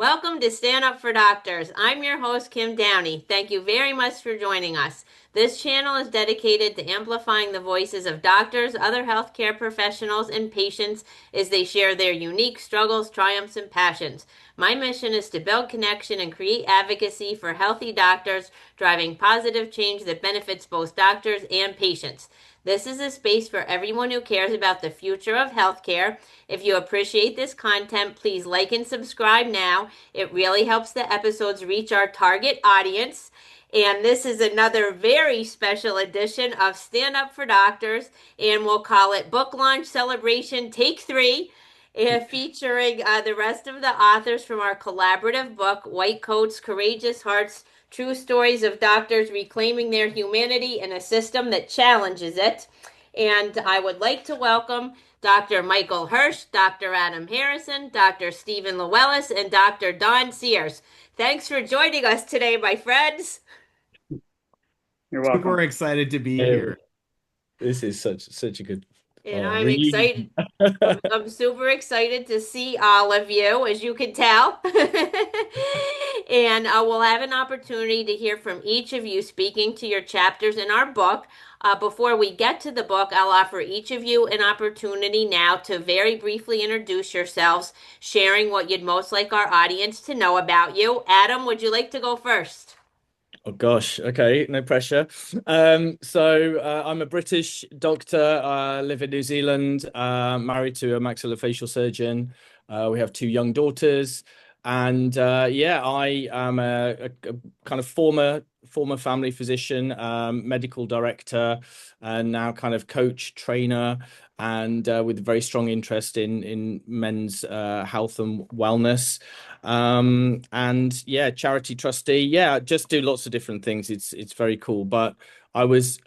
Welcome to Stand Up for Doctors. I'm your host, Kim Downey. Thank you very much for joining us. This channel is dedicated to amplifying the voices of doctors, other healthcare professionals, and patients as they share their unique struggles, triumphs, and passions. My mission is to build connection and create advocacy for healthy doctors, driving positive change that benefits both doctors and patients. This is a space for everyone who cares about the future of healthcare. If you appreciate this content, please like and subscribe now. It really helps the episodes reach our target audience. And this is another very special edition of Stand Up for Doctors, and we'll call it Book Launch Celebration Take 3. Featuring the rest of the authors from our collaborative book, White Coats, Courageous Hearts, True Stories of Doctors Reclaiming Their Humanity in a System That Challenges It. And I would like to welcome Dr. Michael Hersh, Dr. Adam Harrison, Dr. Stephen Lewellis, and Dr. Don Sears. Thanks for joining us today, my friends. You're welcome. Super excited to be here. This is such a good And I'm reunion. excited. I'm super excited to see all of you, as you can tell. And we'll have an opportunity to hear from each of you speaking to your chapters in our book. Before we get to the book, I'll offer each of you an opportunity now to very briefly introduce yourselves, sharing what you'd most like our audience to know about you. Adam, would you like to go first? Oh gosh, okay, no pressure. I'm a British doctor. I live in New Zealand, married to a maxillofacial surgeon. We have two young daughters, and I am a kind of former family physician, medical director, and now kind of coach, trainer, and with a very strong interest in men's health and wellness. Charity trustee. Just do lots of different things. It's very cool. But I was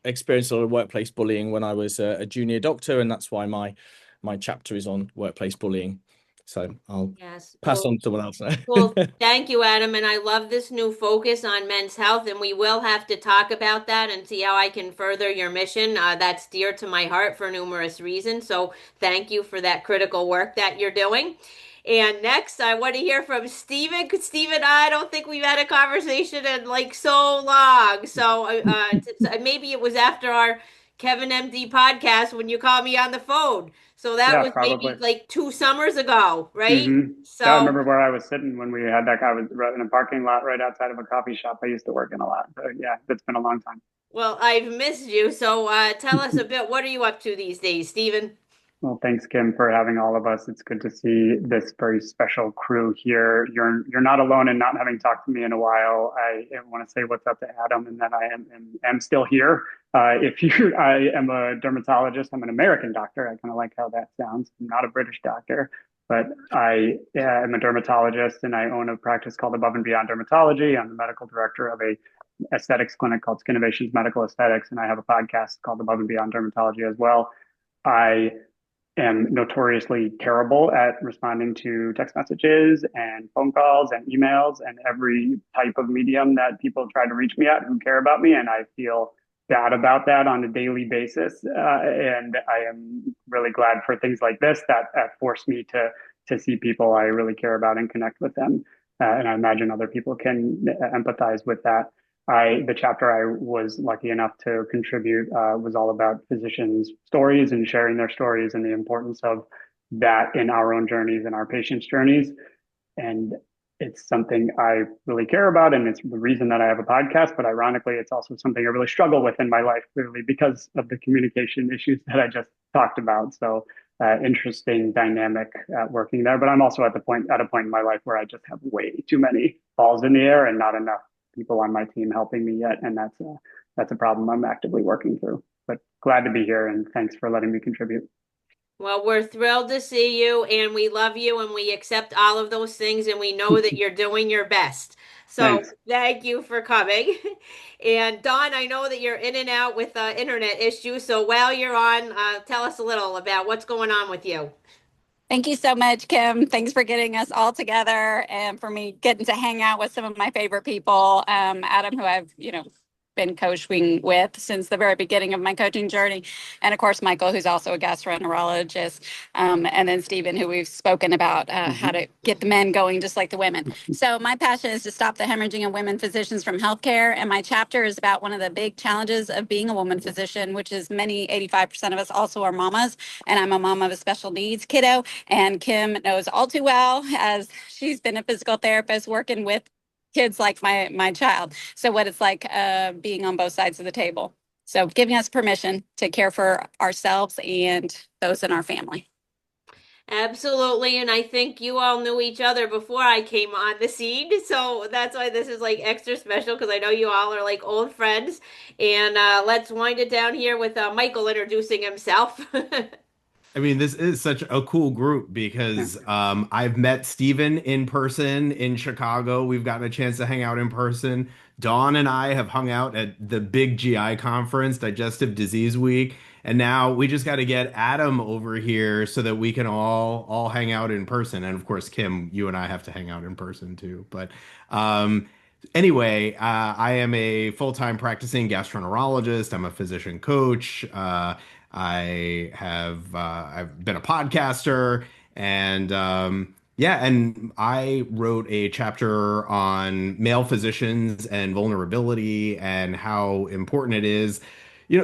experienced a lot of workplace bullying when I was a junior doctor, and that's why my chapter is on workplace bullying. So I'll pass on to someone else. Well, thank you, Adam. And I love this new focus on men's health. And we will have to talk about that and see how I can further your mission. That's dear to my heart for numerous reasons. So thank you for that critical work that you're doing. And next, I want to hear from Stephen. Stephen, I don't think we've had a conversation in like so long. So maybe it was after our 𝗘𝗱𝗵𝗶𝗶𝗄𝐿 podcast when you called me on the phone. So that was probably. maybe like 2 summers ago, right? So I remember where I was sitting when we had that guy. I was in a parking lot right outside of a coffee shop I used to work in a lot. So yeah, it's been a long time. Well, I've missed you. So tell us a bit. What are you up to these days, Stephen? Well, thanks, Kim, for having all of us. It's good to see this very special crew here. You're not alone in not having talked to me in a while. I want to say what's up to Adam, and that I am still here. I am a dermatologist. I'm an American doctor. I kind of like how that sounds. I'm not a British doctor, but I am a dermatologist, and I own a practice called 𝗪𝗶𝗶 Dermatology. I'm the medical director of a aesthetics clinic called 𝗪𝗓𝗄𝑖𝑡𝑖𝑜NS Medical Aesthetics, and I have a podcast called 𝗪𝗶𝗶 Dermatology as well. I am notoriously terrible at responding to text messages and phone calls and emails and every type of medium that people try to reach me at who care about me. And I feel bad about that on a daily basis. And I am really glad for things like this that force me to see people I really care about and connect with them. And I imagine other people can empathize with that. The chapter I was lucky enough to contribute was all about physicians' stories and sharing their stories and the importance of that in our own journeys and our patients' journeys. And it's something I really care about, and it's the reason that I have a podcast. But ironically, it's also something I really struggle with in my life, clearly, because of the communication issues that I just talked about. So interesting dynamic working there. But I'm also at a point in my life where I just have way too many balls in the air and not enough people on my team helping me yet, and that's a problem I'm actively working through. But glad to be here, and thanks for letting me contribute. Well, we're thrilled to see you, and we love you, and we accept all of those things, and we know that you're doing your best. So thank you for coming. And Dawn, I know that you're in and out with internet issues. So while you're on, tell us a little about what's going on with you. Thank you so much, Kim. Thanks for getting us all together and for me getting to hang out with some of my favorite people. Adam, who I've, been coaching with since the very beginning of my coaching journey. And of course, Michael, who's also a gastroenterologist, and then Stephen, who we've spoken about how to get the men going just like the women. So my passion is to stop the hemorrhaging of women physicians from healthcare. And my chapter is about one of the big challenges of being a woman physician, which is 85% of us also are mamas. And I'm a mom of a special needs kiddo. And Kim knows all too well, as she's been a physical therapist working with kids like my child. So what it's like being on both sides of the table. So giving us permission to care for ourselves and those in our family. Absolutely. And I think you all knew each other before I came on the scene. So that's why this is like extra special, because I know you all are like old friends. And let's wind it down here with Michael introducing himself. I mean, this is such a cool group because I've met Steven in person in Chicago. We've gotten a chance to hang out in person. Dawn and I have hung out at the big GI conference, Digestive Disease Week. And now we just got to get Adam over here so that we can all hang out in person. And of course, Kim, you and I have to hang out in person too. But anyway, I am a full-time practicing gastroenterologist. I'm a physician coach. I've been a podcaster, and and I wrote a chapter on male physicians and vulnerability and how important it is.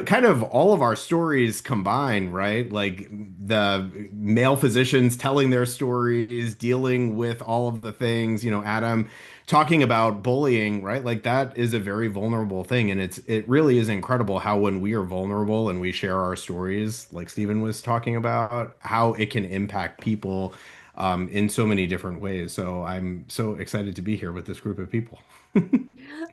Kind of all of our stories combined, right? Like the male physicians telling their stories, dealing with all of the things, Adam talking about bullying, right? Like that is a very vulnerable thing. And it really is incredible how when we are vulnerable and we share our stories, like Stephen was talking about, how it can impact people in so many different ways. So I'm so excited to be here with this group of people.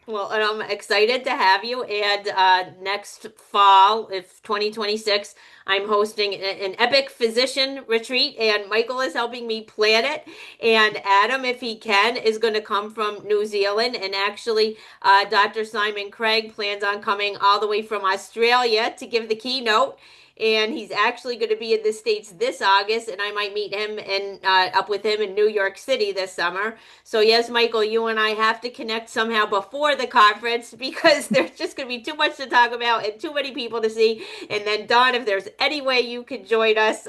Well, and I'm excited to have you. And next fall, if 2026, I'm hosting an epic physician retreat, and Michael is helping me plan it. And Adam, if he can, is going to come from New Zealand. And actually, Dr. Simon Craig plans on coming all the way from Australia to give the keynote. And he's actually going to be in the States this August, and I might meet him and up with him in New York City this summer. So yes, Michael, you and I have to connect somehow before the conference, because there's just going to be too much to talk about and too many people to see. And then Dawn, if there's any way you could join us,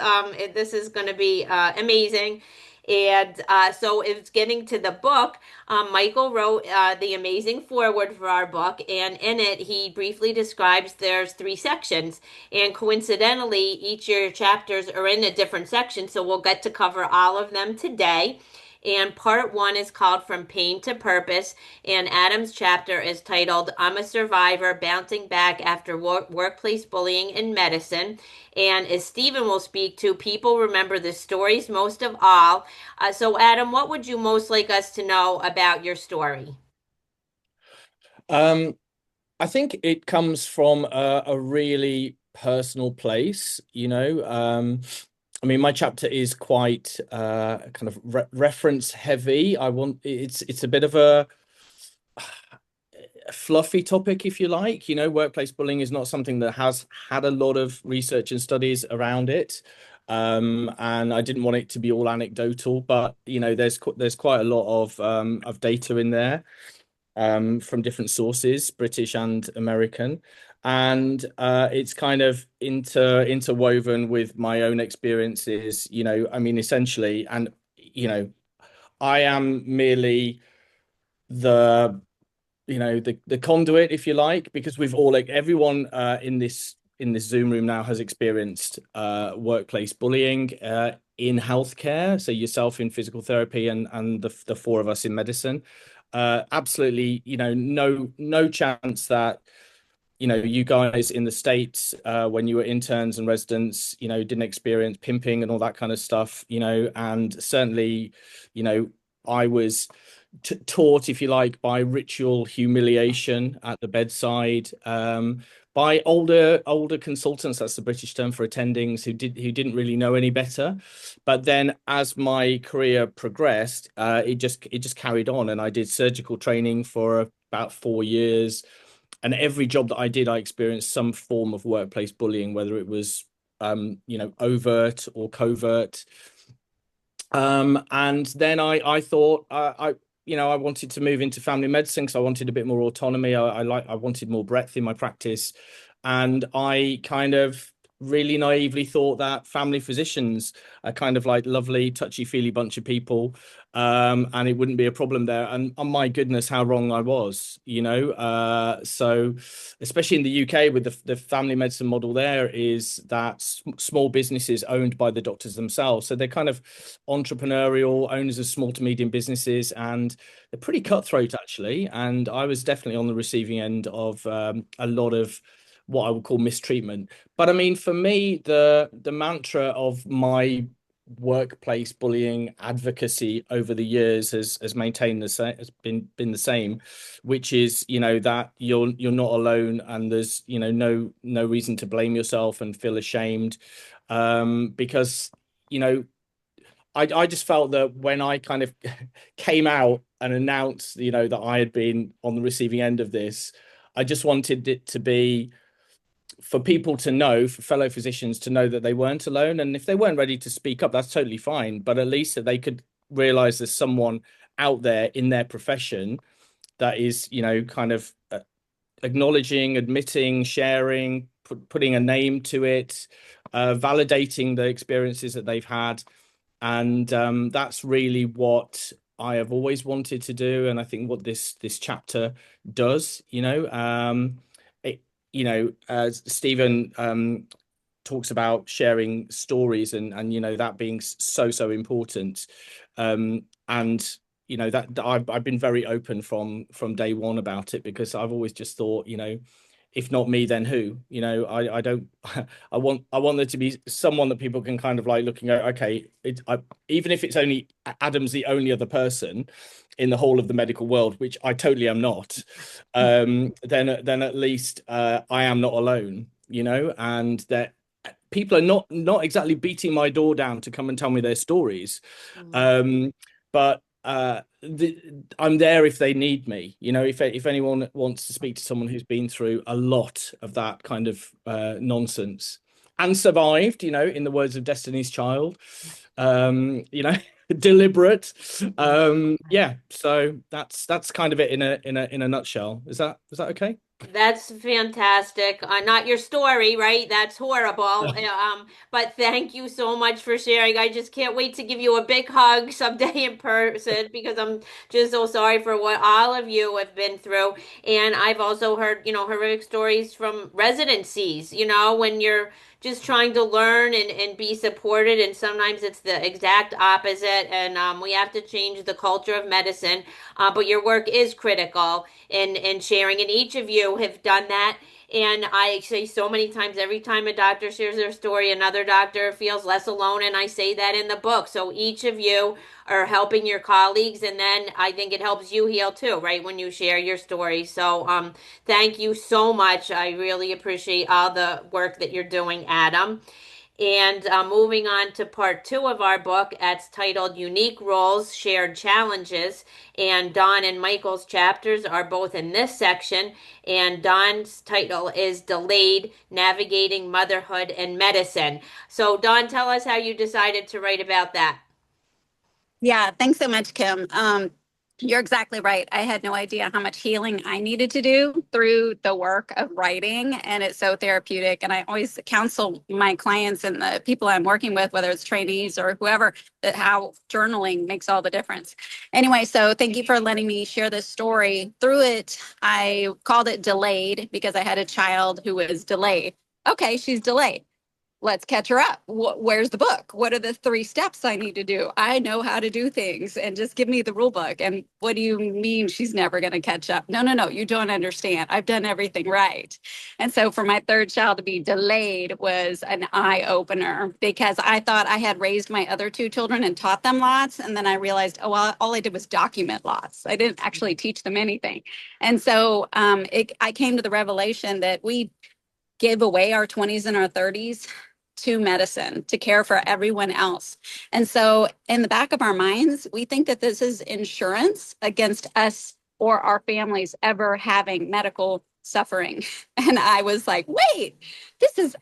this is going to be amazing. And so it's getting to the book. Michael wrote the amazing foreword for our book, and in it he briefly describes there's 3 sections, and coincidentally each of your chapters are in a different section, so we'll get to cover all of them today. And part 1 is called From Pain to Purpose, and Adam's chapter is titled I'm a Survivor Bouncing Back After Workplace Bullying in Medicine. And as Stephen will speak to, people remember the stories most of all. So Adam, what would you most like us to know about your story? I think it comes from a really personal place, I mean, my chapter is quite kind of reference heavy. It's a bit of a fluffy topic, if you like. Workplace bullying is not something that has had a lot of research and studies around it. And I didn't want it to be all anecdotal, but there's quite a lot of data in there from different sources, British and American. And it's kind of interwoven with my own experiences, I mean, essentially, and I am merely the conduit, if you like, because we've all, like, everyone in this Zoom room now has experienced workplace bullying in healthcare. So yourself in physical therapy and the 4 of us in medicine. Absolutely, no chance that you guys in the States, when you were interns and residents, didn't experience pimping and all that kind of stuff, and certainly, I was taught, if you like, by ritual humiliation at the bedside, by older consultants. That's the British term for attendings, who didn't really know any better. But then as my career progressed, it just carried on, and I did surgical training for about 4 years. And every job that I did, I experienced some form of workplace bullying, whether it was, overt or covert. And then I thought, I wanted to move into family medicine because I wanted a bit more autonomy. I wanted more breadth in my practice. And I kind of really naively thought that family physicians are kind of like lovely, touchy-feely bunch of people, and it wouldn't be a problem there. And oh my goodness, how wrong I was, So especially in the UK with the family medicine model, there is that small businesses owned by the doctors themselves. So they're kind of entrepreneurial owners of small to medium businesses, and they're pretty cutthroat actually. And I was definitely on the receiving end of a lot of what I would call mistreatment. But I mean, for me, the mantra of my workplace bullying advocacy over the years has maintained the same, has been the same, which is, that you're not alone, and there's, no reason to blame yourself and feel ashamed, because, I just felt that when I kind of came out and announced, that I had been on the receiving end of this, I just wanted it to be for people to know, for fellow physicians to know that they weren't alone. And if they weren't ready to speak up, that's totally fine. But at least that they could realize there's someone out there in their profession that is, kind of acknowledging, admitting, sharing, putting a name to it, validating the experiences that they've had. And that's really what I have always wanted to do. And I think what this chapter does, as Stephen talks about sharing stories and that being so important, and that I've been very open from day one about it, because I've always just thought, if not me, then who? I don't. I want there to be someone that people can kind of like look and go, okay, even if it's only Adam's the only other person in the whole of the medical world, which I totally am not, then at least I am not alone, and that people are not exactly beating my door down to come and tell me their stories, but I'm there if they need me. If anyone wants to speak to someone who's been through a lot of that kind of nonsense and survived, in the words of Destiny's Child, deliberate. Yeah, so that's kind of it in a nutshell. Is that okay? That's fantastic. Not your story, right? That's horrible. But thank you so much for sharing. I just can't wait to give you a big hug someday in person, because I'm just so sorry for what all of you have been through. And I've also heard, horrific stories from residencies, when you're just trying to learn and be supported, and sometimes it's the exact opposite, and we have to change the culture of medicine, but your work is critical in sharing, and each of you have done that. And I say so many times, every time a doctor shares their story, another doctor feels less alone, and I say that in the book. So each of you are helping your colleagues, and then I think it helps you heal too, right, when you share your story. So thank you so much. I really appreciate all the work that you're doing, Adam. And moving on to part 2 of our book, it's titled Unique Roles, Shared Challenges. And Dawn and Michael's chapters are both in this section. And Dawn's title is Delayed, Navigating Motherhood and Medicine. So Dawn, tell us how you decided to write about that. Yeah, thanks so much, Kim. You're exactly right. I had no idea how much healing I needed to do through the work of writing, and it's so therapeutic. And I always counsel my clients and the people I'm working with, whether it's trainees or whoever, that how journaling makes all the difference. Anyway, so thank you for letting me share this story. Through it, I called it Delayed because I had a child who was delayed. Okay, she's delayed. Let's catch her up. Where's the book? What are the 3 steps I need to do? I know how to do things, and just give me the rule book. And what do you mean she's never going to catch up? No, you don't understand. I've done everything right. And so for my 3rd child to be delayed was an eye opener, because I thought I had raised my other 2 children and taught them lots. And then I realized, oh, well, all I did was document lots. I didn't actually teach them anything. And so I came to the revelation that we give away our 20s and our 30s to medicine, to care for everyone else. And so in the back of our minds, we think that this is insurance against us or our families ever having medical suffering. And I was like, wait,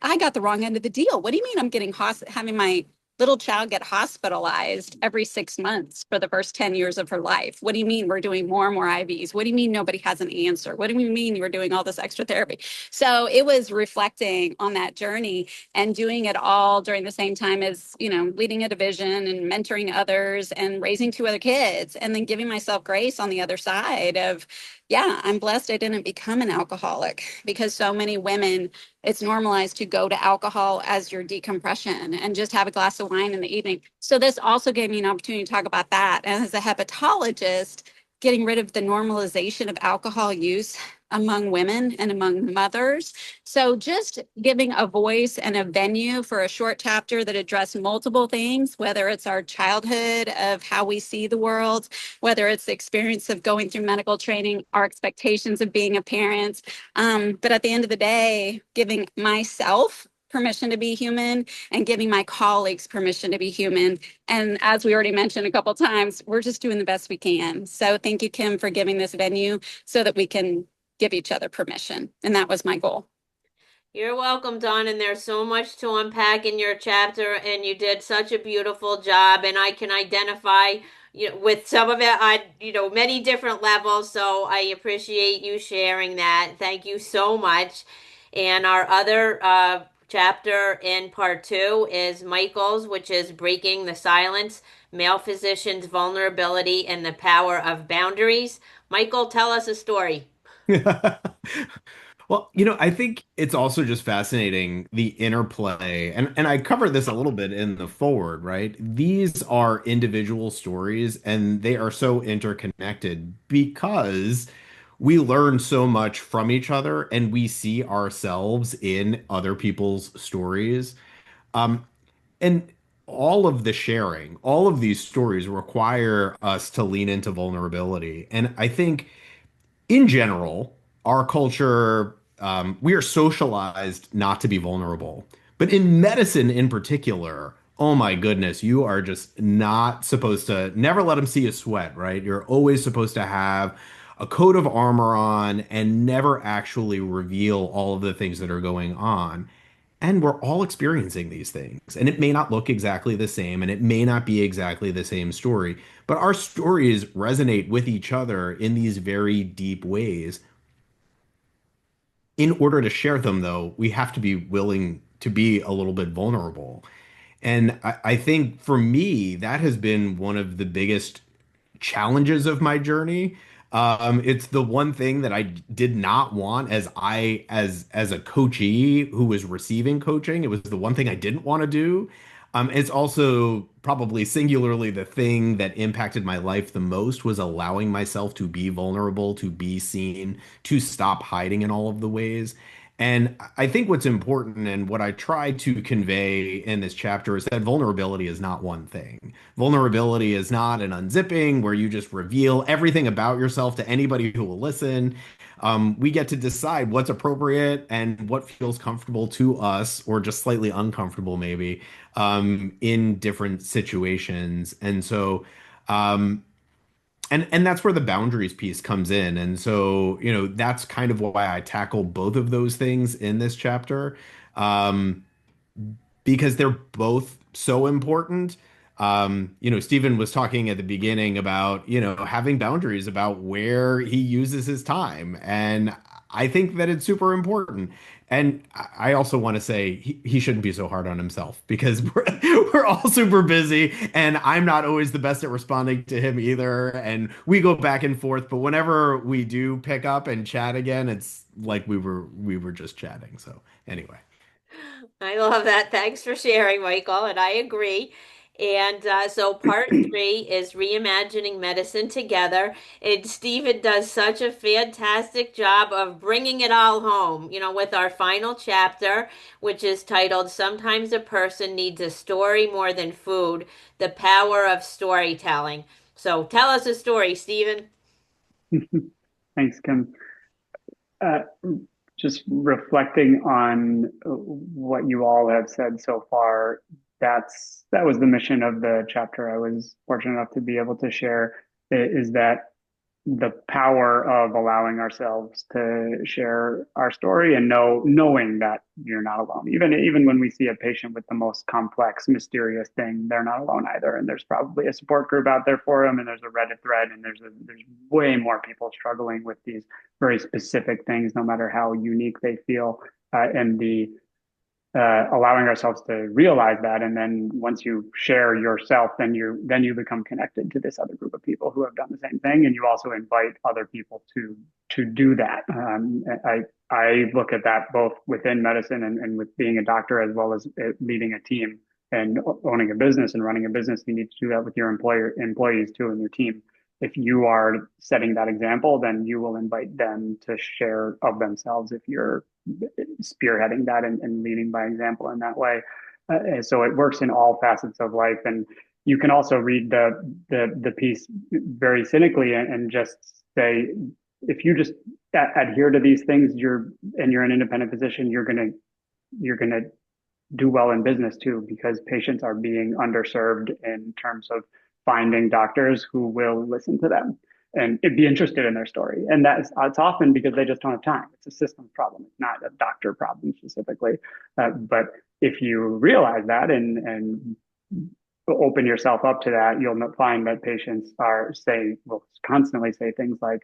I got the wrong end of the deal. What do you mean I'm getting having my little child get hospitalized every 6 months for the first 10 years of her life? What do you mean we're doing more and more IVs? What do you mean nobody has an answer? What do you mean you're doing all this extra therapy? So it was reflecting on that journey and doing it all during the same time as, leading a division and mentoring others and raising 2 other kids, and then giving myself grace on the other side of, yeah, I'm blessed I didn't become an alcoholic, because so many women, it's normalized to go to alcohol as your decompression and just have a glass of wine in the evening. So this also gave me an opportunity to talk about that. And as a hepatologist, getting rid of the normalization of alcohol use among women and among mothers. So just giving a voice and a venue for a short chapter that addressed multiple things, whether it's our childhood of how we see the world, whether it's the experience of going through medical training, our expectations of being a parent. But at the end of the day, giving myself permission to be human and giving my colleagues permission to be human. And as we already mentioned a couple of times, we're just doing the best we can. So thank you, Kim, for giving this venue so that we can give each other permission. And that was my goal. You're welcome, Dawn, and there's so much to unpack in your chapter, and you did such a beautiful job, and I can identify with some of it on, many different levels, so I appreciate you sharing that. Thank you so much. And our other chapter in part 2 is Michael's, which is Breaking the Silence, Male Physicians' Vulnerability and the Power of Boundaries. Michael, tell us a story. Well, I think it's also just fascinating the interplay, and I covered this a little bit in the forward, right? These are individual stories, and they are so interconnected because we learn so much from each other, and we see ourselves in other people's stories. And all of the sharing, all of these stories require us to lean into vulnerability. And I think in general, our culture, we are socialized not to be vulnerable. But in medicine in particular, oh my goodness, you are just not supposed to never let them see you sweat, right? You're always supposed to have a coat of armor on and never actually reveal all of the things that are going on. And we're all experiencing these things. And it may not look exactly the same, and it may not be exactly the same story, but our stories resonate with each other in these very deep ways. In order to share them, though, we have to be willing to be a little bit vulnerable. And I think for me, that has been one of the biggest challenges of my journey. It's the one thing that I did not want as a coachee who was receiving coaching. It was the one thing I didn't want to do. It's also probably singularly the thing that impacted my life the most was allowing myself to be vulnerable, to be seen, to stop hiding in all of the ways. And I think what's important and what I try to convey in this chapter is that vulnerability is not one thing. Vulnerability is not an unzipping where you just reveal everything about yourself to anybody who will listen. We get to decide what's appropriate and what feels comfortable to us, or just slightly uncomfortable, maybe, in different situations. And so, and that's where the boundaries piece comes in. And so, that's kind of why I tackle both of those things in this chapter, because they're both so important. Stephen was talking at the beginning about, having boundaries about where he uses his time. And I think that it's super important. And I also want to say he shouldn't be so hard on himself because we're all super busy and I'm not always the best at responding to him either. And we go back and forth, but whenever we do pick up and chat again, it's like we were just chatting. So anyway. I love that. Thanks for sharing, Michael, and I agree. And so part 3 is reimagining medicine together. And Stephen does such a fantastic job of bringing it all home, with our final chapter, which is titled Sometimes a Person Needs a Story More Than Food, The Power of Storytelling. So tell us a story, Stephen. Thanks, Kim. Uh, just reflecting on what you all have said so far, that was the mission of the chapter I was fortunate enough to be able to share, is that the power of allowing ourselves to share our story and knowing that you're not alone. Even when we see a patient with the most complex, mysterious thing, they're not alone either. And there's probably a support group out there for them, and there's a Reddit thread, and there's way more people struggling with these very specific things, no matter how unique they feel. And the allowing ourselves to realize that, and then once you share yourself, then you become connected to this other group of people who have done the same thing, and you also invite other people to do that. I look at that both within medicine and with being a doctor, as well as leading a team and owning a business and running a business. You need to do that with your employees too, and your team. If you are setting that example, then you will invite them to share of themselves if you're spearheading that and leading by example in that way. And so it works in all facets of life. And you can also read the piece very cynically and just say, if you just adhere to these things, you're an independent physician, you're gonna do well in business too, because patients are being underserved in terms of finding doctors who will listen to them and be interested in their story. And it's often because they just don't have time. It's a systems problem. It's not a doctor problem specifically. But if you realize that and open yourself up to that, you'll find that patients will constantly say things like,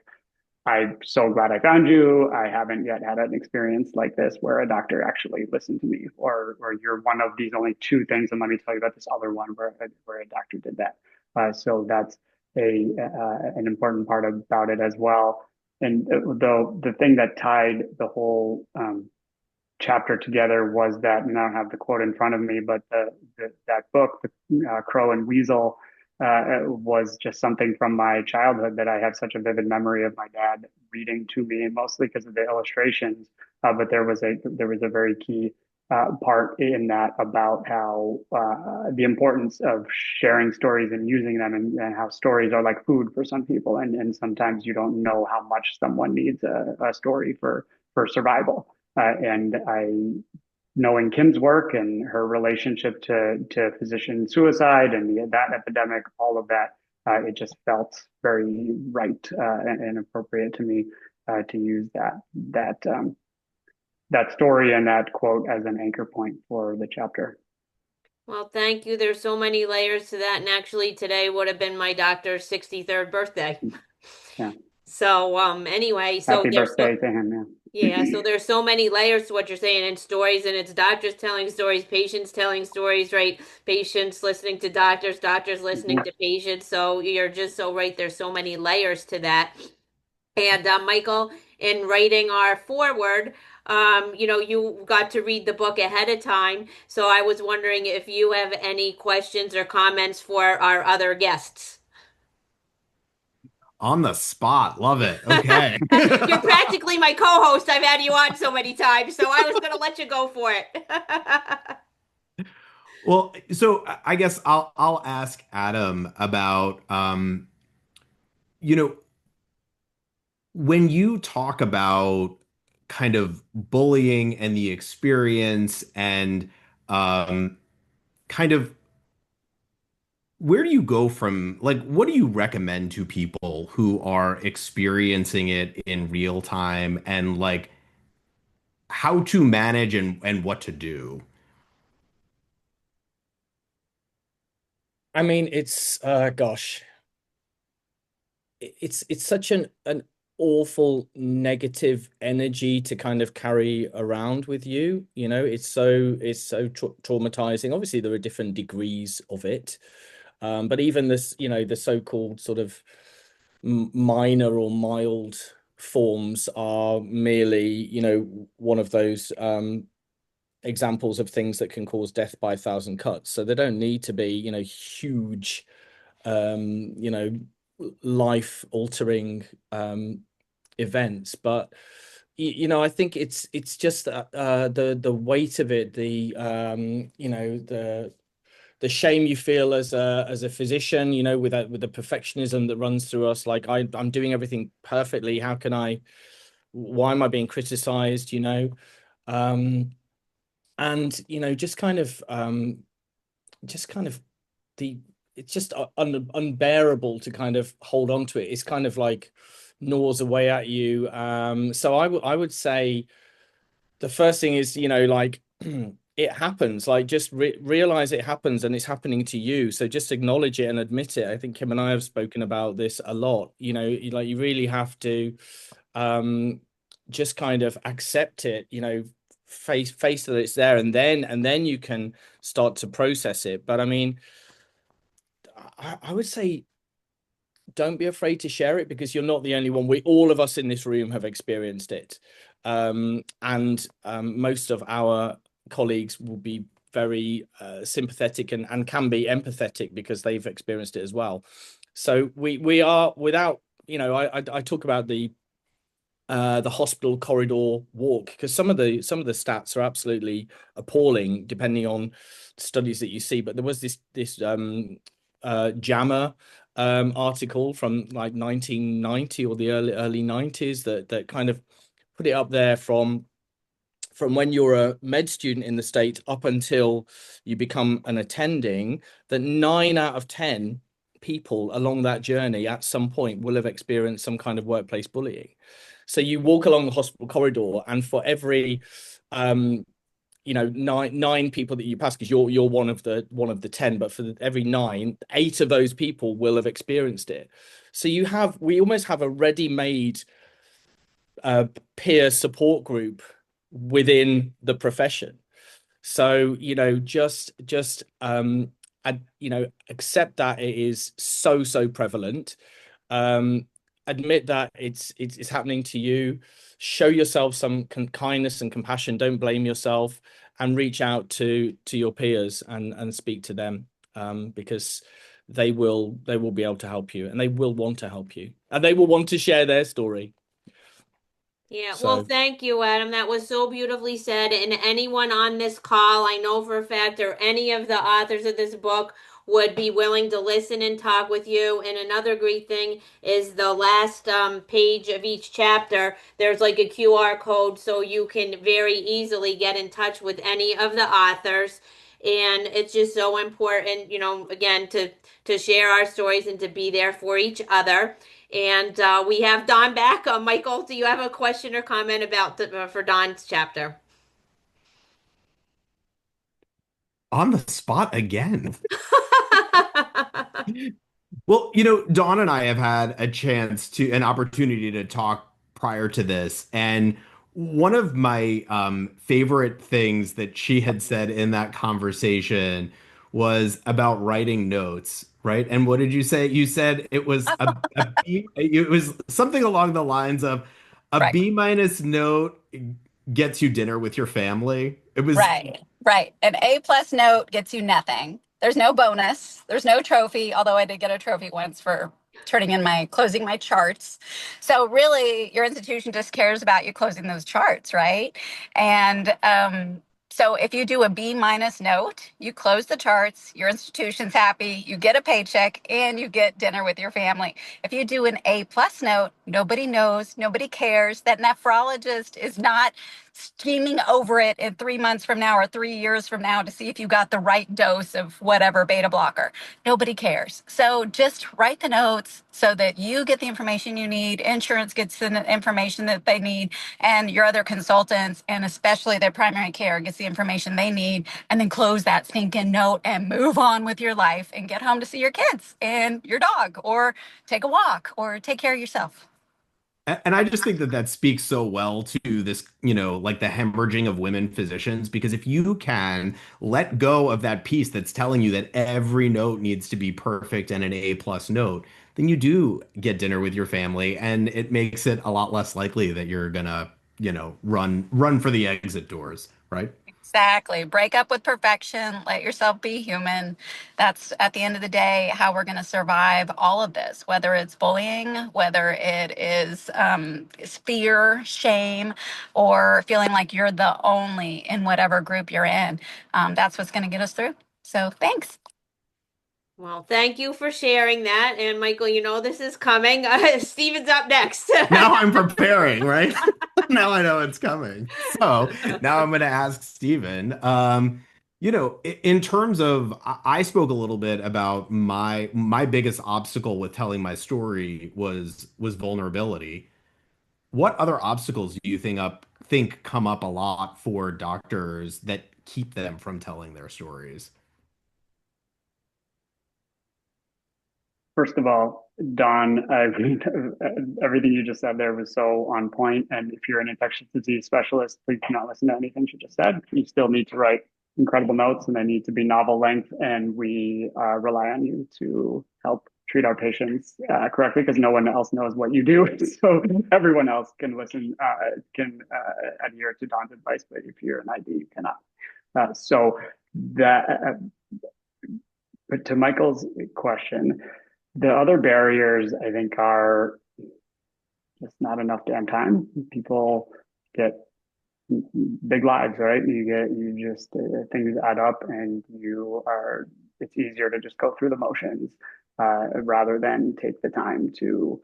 "I'm so glad I found you. I haven't yet had an experience like this where a doctor actually listened to me," or "You're one of these only two things, and let me tell you about this other one where a doctor did that." So that's an important part about it as well. And the thing that tied the whole chapter together was that, and I don't have the quote in front of me, but that book, Crow and Weasel, was just something from my childhood that I have such a vivid memory of my dad reading to me, and mostly because of the illustrations. But there was a very key part in that about how the importance of sharing stories and using them, and how stories are like food for some people, and sometimes you don't know how much someone needs a story for survival. Knowing Kim's work and her relationship to physician suicide and that epidemic, all of that, it just felt very right and appropriate to me to use that story and that quote as an anchor point for the chapter. Well, thank you. There's so many layers to that. And actually today would have been my doctor's 63rd birthday. Yeah. So anyway, so happy birthday to him. Yeah. Yeah, so there's so many layers to what you're saying in stories, and it's doctors telling stories, patients telling stories, right? Patients listening to doctors, doctors listening to patients. So you're just so right. There's so many layers to that. And Michael, in writing our foreword, you got to read the book ahead of time. So I was wondering if you have any questions or comments for our other guests. On the spot. Love it. Okay. You're practically my co-host. I've had you on so many times, so I was going to let you go for it. Well, so I guess I'll ask Adam about when you talk about kind of bullying and the experience and kind of where do you go from, like, what do you recommend to people who are experiencing it in real time, and like how to manage and what to do? I mean, it's gosh, it's such an awful negative energy to kind of carry around with you. It's so traumatizing. Obviously, there are different degrees of it. But even this, the so-called sort of minor or mild forms are merely, one of those examples of things that can cause death by 1,000 cuts. So they don't need to be, huge, life-altering events. But I think it's just the weight of it, the shame you feel as a physician, with the perfectionism that runs through us. Like I'm doing everything perfectly. Why am I being criticized? And just kind of the it's just unbearable to kind of hold on to it. It's kind of like gnaws away at you. So I would say the first thing is, like it happens, like just realize it happens and it's happening to you. So just acknowledge it and admit it. I think Kim and I have spoken about this a lot. Like you really have to just kind of accept it, face that it's there, and then you can start to process it. But I mean, I would say don't be afraid to share it, because you're not the only one. All of us in this room have experienced it. And most of our colleagues will be very sympathetic and can be empathetic because they've experienced it as well. So we are, without, I talk about the hospital corridor walk, because some of the stats are absolutely appalling depending on studies that you see. But there was this JAMA article from like 1990 or the early 90s that kind of put it up there from when you're a med student in the States up until you become an attending, that 9 out of 10 people along that journey at some point will have experienced some kind of workplace bullying. So you walk along the hospital corridor, and for every nine people that you pass, because you're one of the 10, but for every 9, 8 of those people will have experienced it. So we almost have a ready-made peer support group within the profession. So just accept that it is so prevalent. Admit that it's happening to you. Show yourself some kindness and compassion. Don't blame yourself, and reach out to your peers and speak to them, because they will be able to help you, and they will want to help you, and they will want to share their story. Yeah, well, thank you, Adam. That was so beautifully said. And anyone on this call, I know for a fact, or any of the authors of this book would be willing to listen and talk with you. And another great thing is the last page of each chapter, there's like a QR code, so you can very easily get in touch with any of the authors. And it's just so important, again, to share our stories and to be there for each other. And we have Dawn back. Michael, do you have a question or comment about for Dawn's chapter? On the spot again. Well, Dawn and I have had an opportunity to talk prior to this. And one of my favorite things that she had said in that conversation was about writing notes, right? And what did you say? You said it was it was something along the lines of a Right. B- note gets you dinner with your family. It was right. An A+ note gets you nothing. There's no bonus. There's no trophy, although I did get a trophy once for closing my charts. So really, your institution just cares about you closing those charts, right? And so if you do a B- note, you close the charts, your institution's happy, you get a paycheck, and you get dinner with your family. If you do an A+ note, nobody knows, nobody cares. That nephrologist is not scheming over it in 3 months from now or 3 years from now to see if you got the right dose of whatever beta blocker. Nobody cares. So just write the notes so that you get the information you need, insurance gets the information that they need, and your other consultants, and especially their primary care, gets the information they need, and then close that stinking note and move on with your life and get home to see your kids and your dog, or take a walk, or take care of yourself. And I just think that speaks so well to this, like the hemorrhaging of women physicians, because if you can let go of that piece that's telling you that every note needs to be perfect and an A+ note, then you do get dinner with your family, and it makes it a lot less likely that you're gonna, run for the exit doors, right? Exactly. Break up with perfection. Let yourself be human. That's, at the end of the day, how we're going to survive all of this, whether it's bullying, whether it is fear, shame, or feeling like you're the only in whatever group you're in. That's what's going to get us through. So thanks. Well, thank you for sharing that. And Michael, this is coming. Steven's up next. Now I'm preparing, right? Now I know it's coming. So now I'm going to ask Steven, In terms of, I spoke a little bit about my biggest obstacle with telling my story was vulnerability. What other obstacles do you think come up a lot for doctors that keep them from telling their stories? First of all, Don, everything you just said there was so on point. And if you're an infectious disease specialist, please do not listen to anything she just said. You still need to write incredible notes, and they need to be novel length. And we rely on you to help treat our patients correctly, because no one else knows what you do. So everyone else can can adhere to Don's advice, but if you're an ID, you cannot. So that, but to Michael's question, the other barriers, I think, are just not enough damn time. People get big lives, right? Things add up, and it's easier to just go through the motions rather than take the time to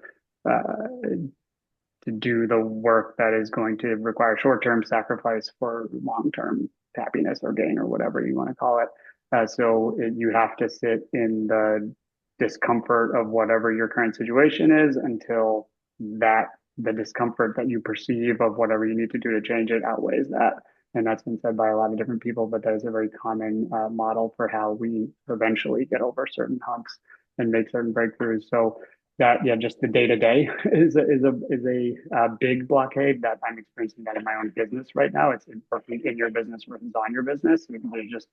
do the work that is going to require short-term sacrifice for long-term happiness or gain or whatever you want to call it. You have to sit in the discomfort of whatever your current situation is until the discomfort that you perceive of whatever you need to do to change it outweighs that. And that's been said by a lot of different people, but that is a very common model for how we eventually get over certain humps and make certain breakthroughs. So that, yeah, just the day to day is a big blockade that I'm experiencing that in my own business right now. It's working in your business versus on your business. There's just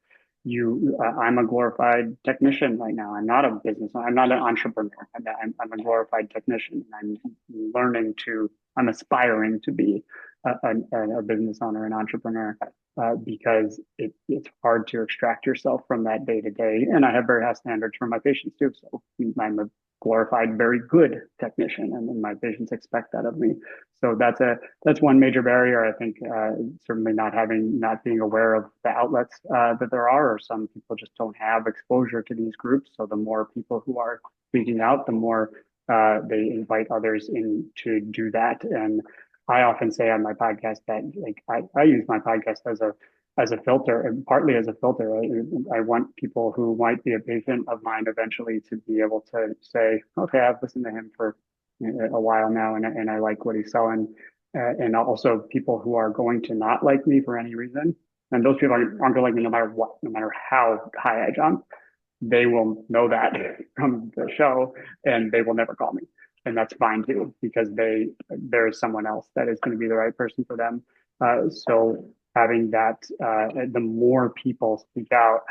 I'm a glorified technician right now. I'm not a business. I'm not an entrepreneur. I'm a glorified technician. I'm aspiring to be a business owner, an entrepreneur, because it's hard to extract yourself from that day to day. And I have very high standards for my patients too. So I'm a glorified, very good technician, and my patients expect that of me. So that's one major barrier. I think certainly not being aware of the outlets that there are, or some people just don't have exposure to these groups. So the more people who are speaking out, the more they invite others in to do that. And I often say on my podcast that I use my podcast as a filter, and partly as a filter. I want people who might be a patient of mine eventually to be able to say, okay, I've listened to him for a while now, and I like what he's selling. And also people who are going to not like me for any reason. And those people aren't going to like me no matter what, no matter how high I jump. They will know that from the show, and they will never call me. And that's fine too, because there is someone else that is going to be the right person for them. So having that, the more people speak out,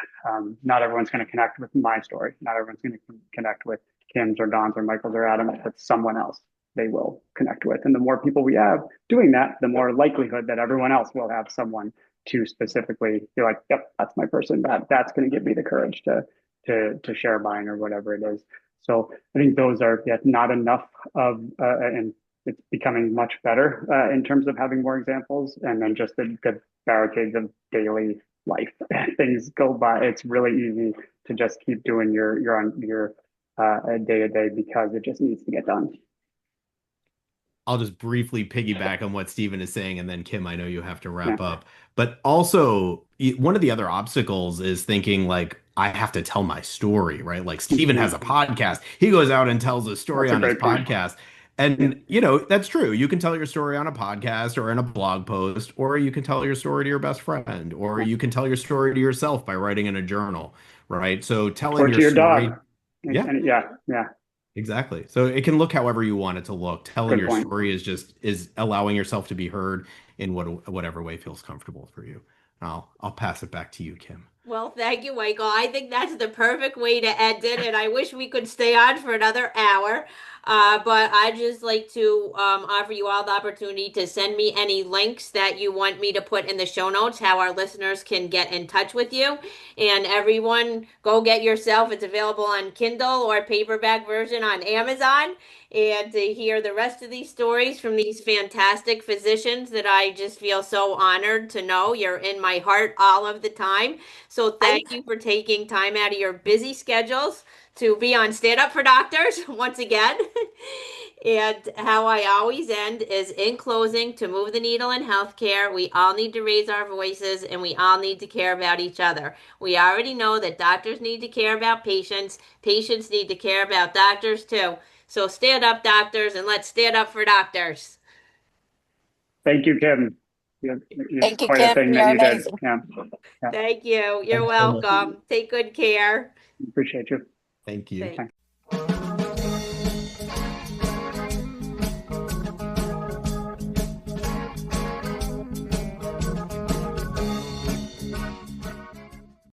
not everyone's going to connect with my story. Not everyone's going to connect with Kim's or Don's or Michael's or Adam's, but someone else they will connect with. And the more people we have doing that, the more likelihood that everyone else will have someone to specifically be like, yep, that's my person. That's going to give me the courage to share mine or whatever it is. So I think those are yet not enough of, and it's becoming much better in terms of having more examples. And then just the barricades of daily life. Things go by. It's really easy to just keep doing your day to day because it just needs to get done. I'll just briefly piggyback on what Stephen is saying, and then Kim, I know you have to wrap up. But also, one of the other obstacles is thinking like, I have to tell my story, right? Like Stephen has a podcast. He goes out and tells a story on his podcast. And, that's true. You can tell your story on a podcast or in a blog post, or you can tell your story to your best friend, or you can tell your story to yourself by writing in a journal, right? So telling your story. Dog. Yeah. Exactly. So it can look however you want it to look. Telling your point. story is allowing yourself to be heard in whatever way feels comfortable for you. I'll pass it back to you, Kim. Well, thank you, Michael. I think that's the perfect way to end it, and I wish we could stay on for another hour. But I'd just like to offer you all the opportunity to send me any links that you want me to put in the show notes, how our listeners can get in touch with you. And everyone, go get yourself. It's available on Kindle or paperback version on Amazon. And to hear the rest of these stories from these fantastic physicians that I just feel so honored to know. You're in my heart all of the time. So thank you for taking time out of your busy schedules to be on Stand Up for Doctors once again. And how I always end is in closing, to move the needle in healthcare, we all need to raise our voices and we all need to care about each other. We already know that doctors need to care about patients. Patients need to care about doctors too. So stand up, doctors, and let's stand up for doctors. Thank you, Kim. Thank you, Quite a Kim. thing that You're you did. amazing. Yeah, Thank you. You're Thanks so much. welcome. Take good care. appreciate you. Thank you. Thanks.